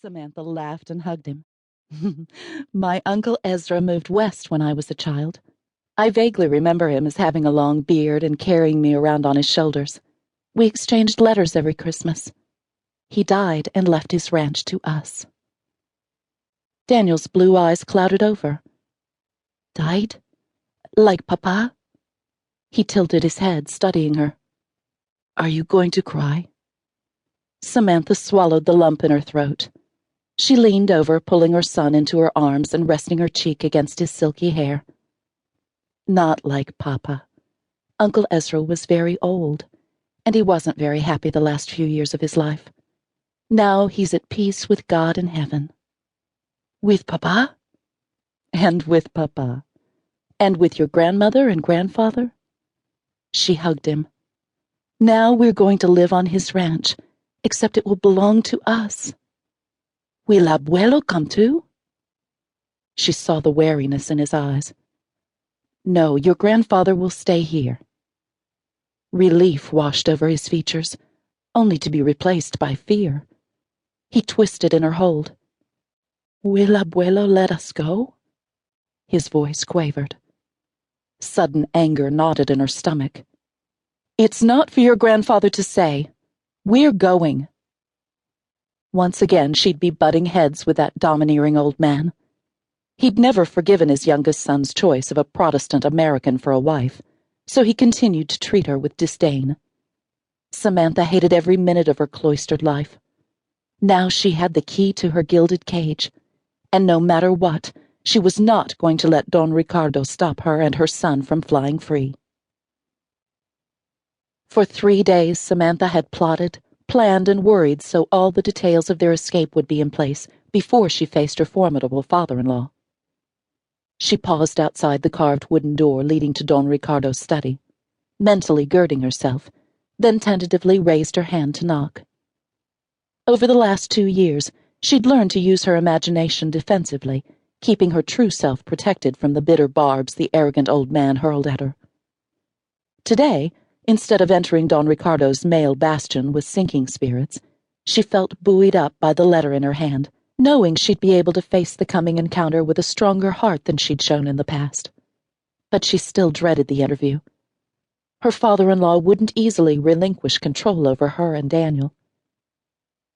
Samantha laughed and hugged him. My Uncle Ezra moved west when I was a child. I vaguely remember him as having a long beard and carrying me around on his shoulders. We exchanged letters every Christmas. He died and left his ranch to us. Daniel's blue eyes clouded over. Died? Like Papa? He tilted his head, studying her. Are you going to cry? Samantha swallowed the lump in her throat. She leaned over, pulling her son into her arms and resting her cheek against his silky hair. Not like Papa. Uncle Ezra was very old, and he wasn't very happy the last few years of his life. Now he's at peace with God in heaven. With Papa? And with Papa. And with your grandmother and grandfather? She hugged him. Now we're going to live on his ranch, except it will belong to us. Will Abuelo come too? She saw the wariness in his eyes. No, your grandfather will stay here. Relief washed over his features, only to be replaced by fear. He twisted in her hold. Will Abuelo let us go? His voice quavered. Sudden anger knotted in her stomach. It's not for your grandfather to say. We're going. Once again, she'd be butting heads with that domineering old man. He'd never forgiven his youngest son's choice of a Protestant American for a wife, so he continued to treat her with disdain. Samantha hated every minute of her cloistered life. Now she had the key to her gilded cage, and no matter what, she was not going to let Don Ricardo stop her and her son from flying free. For 3 days, Samantha had plotted, planned, and worried so all the details of their escape would be in place before she faced her formidable father-in-law. She paused outside the carved wooden door leading to Don Ricardo's study, mentally girding herself, then tentatively raised her hand to knock. Over the last 2 years, she'd learned to use her imagination defensively, keeping her true self protected from the bitter barbs the arrogant old man hurled at her. Today, instead of entering Don Ricardo's male bastion with sinking spirits, she felt buoyed up by the letter in her hand, knowing she'd be able to face the coming encounter with a stronger heart than she'd shown in the past. But she still dreaded the interview. Her father-in-law wouldn't easily relinquish control over her and Daniel.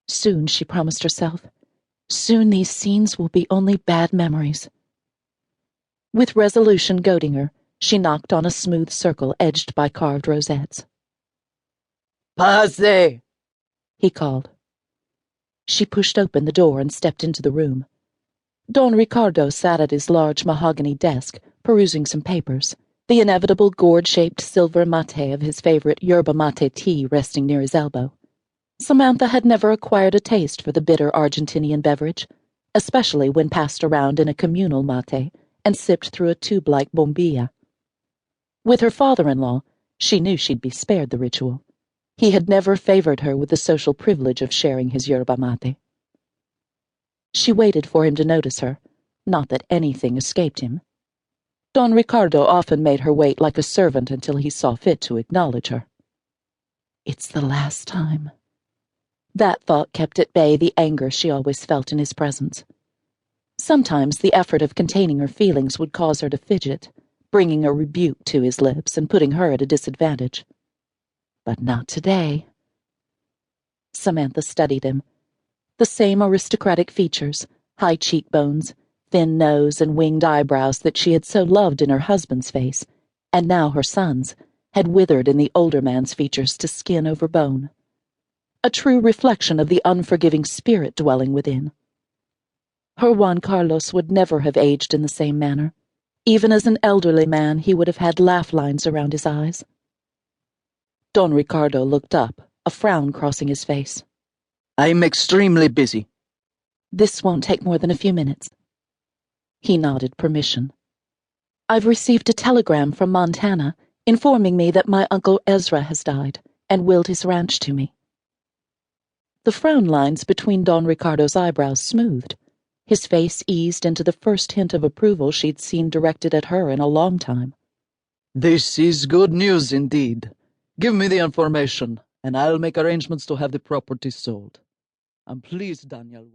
Soon, she promised herself, soon these scenes will be only bad memories. With resolution goading her, she knocked on a smooth circle edged by carved rosettes. Passe! He called. She pushed open the door and stepped into the room. Don Ricardo sat at his large mahogany desk, perusing some papers, the inevitable gourd-shaped silver mate of his favorite yerba mate tea resting near his elbow. Samantha had never acquired a taste for the bitter Argentinian beverage, especially when passed around in a communal mate and sipped through a tube-like bombilla. With her father-in-law, she knew she'd be spared the ritual. He had never favored her with the social privilege of sharing his yerba mate. She waited for him to notice her, not that anything escaped him. Don Ricardo often made her wait like a servant until he saw fit to acknowledge her. It's the last time. That thought kept at bay the anger she always felt in his presence. Sometimes the effort of containing her feelings would cause her to fidget, bringing a rebuke to his lips and putting her at a disadvantage. But not today. Samantha studied him. The same aristocratic features, high cheekbones, thin nose, and winged eyebrows that she had so loved in her husband's face, and now her son's, had withered in the older man's features to skin over bone. A true reflection of the unforgiving spirit dwelling within. Her Juan Carlos would never have aged in the same manner. Even as an elderly man, he would have had laugh lines around his eyes. Don Ricardo looked up, a frown crossing his face. I'm extremely busy. This won't take more than a few minutes. He nodded permission. I've received a telegram from Montana informing me that my Uncle Ezra has died and willed his ranch to me. The frown lines between Don Ricardo's eyebrows smoothed. His face eased into the first hint of approval she'd seen directed at her in a long time. This is good news indeed. Give me the information, and I'll make arrangements to have the property sold. I'm pleased, Daniel.